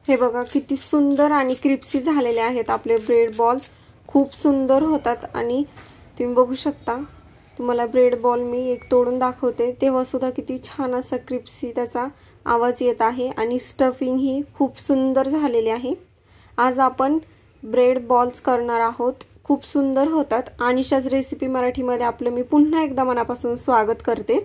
हे बघा किती सुंदर आणि क्रिस्पी झालेले आहेत आपले ब्रेड बॉल्स। खूप सुंदर होतात आणि तुम्ही बघू शकता। तुम्हाला ब्रेड बॉल मी एक तोडून दाखवते तेव्हा सुद्धा किती छान असा क्रिस्पी त्याचा आवाज येत आहे आणि स्टफिंग ही खूप सुंदर झालेली आहे। आज आपण ब्रेड बॉल्स करणार आहोत। खूप सुंदर होतात। अनिशा's रेसिपी मराठीमध्ये आपलं मी पुन्हा एकदा मनापासून स्वागत करते।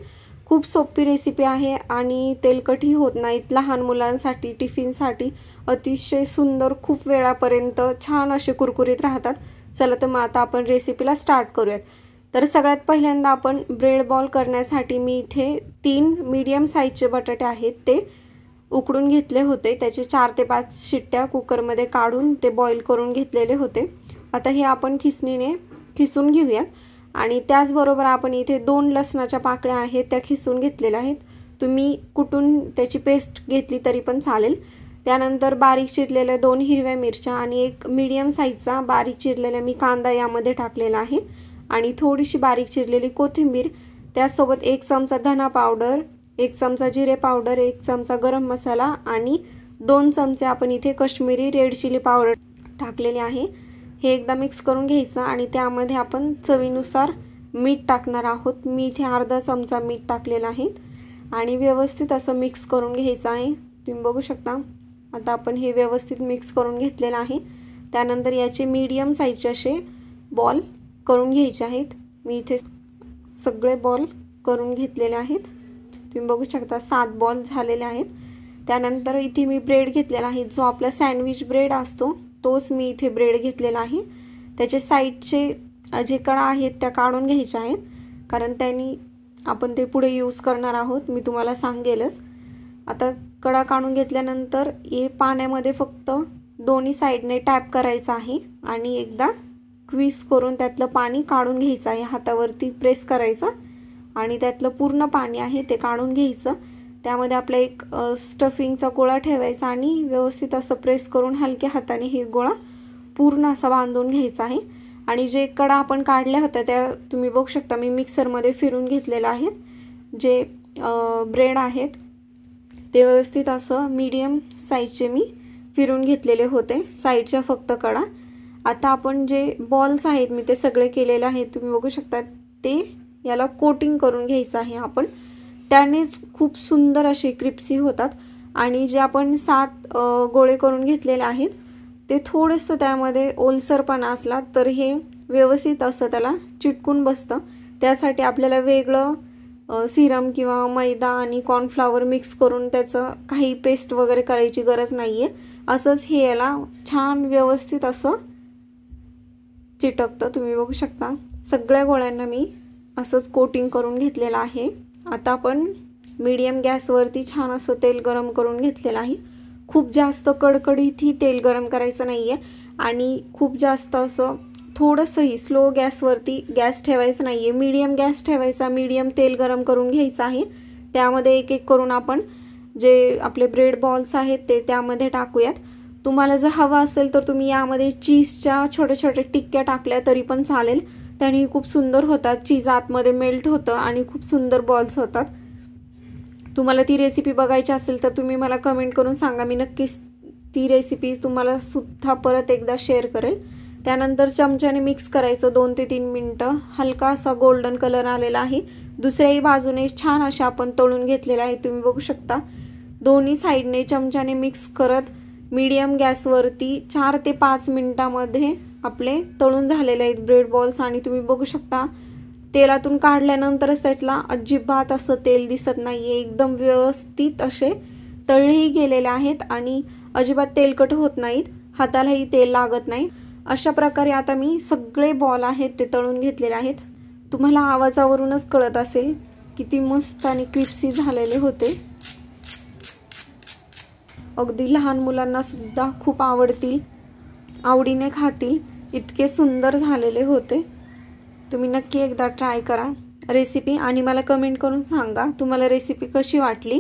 खूप सोपी रेसिपी आहे आणि तेलकटही होत नाहीत। लहान मुलांसाठी टिफिनसाठी अतिशय सुंदर, खूप वेळापर्यंत छान असे कुरकुरीत राहतात। चला तर मग आता आपण रेसिपीला स्टार्ट करूयात। तर सगळ्यात पहिल्यांदा आपण ब्रेड बॉल करण्यासाठी मी इथे 3 मीडियम साइजचे बटाटे आहेत ते उकडून घेतले होते। त्याचे 4 ते 5 शिट्ट्या कुकर मध्ये काढून ते बॉईल करून घेतलेले होते। आता हे आपण खिसणीने खिसून घेऊया आणि त्याच बरोबर आपण इथे 2 लसणाच्या पाकळ्या आहेत त्या खिसून घेतलेल्या आहेत। तुम्ही कुटून त्याची पेस्ट घेतली तरी पण चालेल। त्यानंतर बारीक चिरलेल्या 2 हिरव्या मिरच्या आणि एक मीडियम साइजचा बारीक चिरलेला मी कांदा यामध्ये टाकलेला आहे आणि थोडीशी बारीक चिरलेली कोथिंबीर, त्यासोबत 1 चमचा धना पावडर, 1 चमचा जिरे पावडर, 1 चमचा गरम मसाला आणि 2 चमचे आपण इथे काश्मीरी रेड चिली पावडर टाकलेले आहे। हे एकदा मिक्स करून घ्यायचं आणि त्यामध्ये आपण चवीनुसार मीठ टाकणार आहोत। मी इथे अर्धा चमचा मीठ टाकलेला आहे आणि व्यवस्थित असं मिक्स करून घ्यायचं आहे। तुम्ही बघू शकता। आता आपण हे व्यवस्थित मिक्स करून घेतलेलं आहे। त्यानंतर याचे मीडियम साइजचे असे बॉल करून घ्यायचे आहेत। मी इथे सगळे बॉल करून घेतलेले आहेत। तुम्ही बघू शकता 7 बॉल झालेले आहेत। त्यानंतर इथे मी ब्रेड घेतलेला आहे, जो आपला सँडविच ब्रेड असतो तोच मी इथे ब्रेड घेतलेला आहे। त्याचे साइडचे जे कडा आहेत त्या काढून घ्यायच्या आहेत, कारण त्यांनी आपण ते पुढे यूज करणार आहोत, मी तुम्हाला सांगेलच। आता कडा काढून घेतल्यानंतर हे पाण्यामध्ये फक्त दोन्ही साइडने टॅप करायचं आहे आणि एकदा क्विज करून त्यातलं पाणी काढून घ्यायचं आहे। हातावरती प्रेस करायचं आणि त्यातलं पूर्ण पाणी आहे ते काढून घ्यायचं। त्यामध्ये आपला एक स्टफिंगचा गोळा ठेवायचा आणि व्यवस्थित असं प्रेस करून हलक्या हाताने हे गोळा पूर्ण असा बांधून घ्यायचा आहे। आणि जे कडा आपण काढल्या होत्या त्या तुम्ही बघू शकता मी मिक्सर मध्ये फिरून घेतलेले आहेत। जे ब्रेड आहेत ते व्यवस्थित असं मीडियम साइजचे मी फिरून घेतलेले होते, साइडच्या फक्त कडा। आता आपण जे बॉल्स आहेत मी ते सगळे केलेले आहेत, तुम्ही बघू शकता। ते याला कोटिंग करून घ्यायचं आहे आपण, त्यानेच खूप सुंदर असे क्रिस्पी होतात। आणि जे आपण 7 गोळे करून घेतलेले आहेत ते थोडेसे त्यामध्ये ओलसरपणा असला तर हे व्यवस्थित असं त्याला चिटकून बसतं। त्यासाठी आपल्याला वेगळं सिरम किंवा मैदा आणि कॉर्नफ्लॉवर मिक्स करून त्याचं काही पेस्ट वगैरे करायची गरज नाहीये। असंच हे याला छान व्यवस्थित असं चिटकतं। तुम्ही बघू शकता सगळ्या गोळ्यांना मी असंच कोटिंग करून घेतलेलं आहे। आता आपण मीडियम गॅसवरती छान असं तेल गरम करून घेतलेलं आहे। खूप जास्त कडकडीतही तेल गरम करायचं नाहीये आणि खूप जास्त असं थोडंसंही स्लो गॅसवरती गॅस ठेवायचा नाहीये, मीडियम गॅस ठेवायचा। मीडियम तेल गरम करून घ्यायचं आहे। त्यामध्ये एक एक करून आपण जे आपले ब्रेड बॉल्स आहेत ते त्यामध्ये टाकूयात। तुम्हाला जर हवा असेल तर तुम्ही यामध्ये चीजच्या छोट्या छोट्या टिक्क्या टाकल्या तरी पण चालेल, त्याने खूप सुंदर होतात। चीज आतमध्ये मेल्ट होतं आणि खूप सुंदर बॉल्स होतात। तुम्हाला ती रेसिपी बघायची असेल तर तुम्ही मला कमेंट करून सांगा, मी नक्कीच ती रेसिपी तुम्हाला सुद्धा परत एकदा शेअर करेल। त्यानंतर चमच्याने मिक्स करायचं 2 ते 3 मिनिटं। हलका असा गोल्डन कलर आलेला आहे। दुसऱ्याही बाजूने छान अशा आपण तळून घेतलेला आहे। तुम्ही बघू शकता दोन्ही साइडने चमच्याने मिक्स करत मीडियम गॅसवरती 4 ते 5 मिनिटांमध्ये आपले तळून झालेले आहेत ब्रेड बॉल्स। आणि तुम्ही बघू शकता तेलातून काढल्यानंतरच त्यातला अजिबात असं तेल दिसत नाहीये, एकदम व्यवस्थित असे तळलेही गेलेले आहेत आणि अजिबात तेलकट होत नाहीत, हातालाही तेल लागत नाही। अशा प्रकारे आता मी सगळे बॉल आहेत ते तळून घेतलेले आहेत। तुम्हाला आवाजावरूनच कळत असेल किती मस्त आणि क्रिस्पी झालेले होते। अगदी लहान मुलांना सुद्धा खूप आवडतील, आवडीने खातील इतके सुंदर झालेले होते। तुम्ही नक्की एकदा ट्राय करा रेसिपी आणि मला कमेंट करून सांगा तुम्हाला रेसिपी कशी वाटली।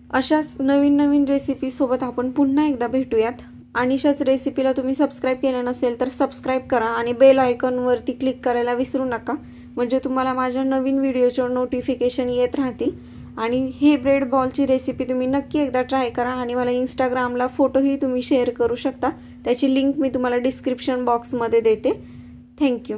अशाच नवीन नवीन रेसिपी सोबत आपण पुन्हा एकदा भेटूयात। अनिशा's रेसिपीला तुम्ही सबस्क्राइब केलं नसेल तर सबस्क्राइब करा आणि बेल आयकॉन वरती क्लिक करायला विसरू नका, म्हणजे तुम्हाला माझ्या नवीन व्हिडिओचे नोटिफिकेशन येत राहतील। आणि हे ब्रेड बॉलची रेसिपी तुम्ही नक्की एकदा ट्राय करा आणि मला इंस्टाग्रामला फोटोही तुम्ही शेअर करू शकता. त्याची लिंक मी तुम्हाला डिस्क्रिप्शन बॉक्समध्ये देते. थँक्यू.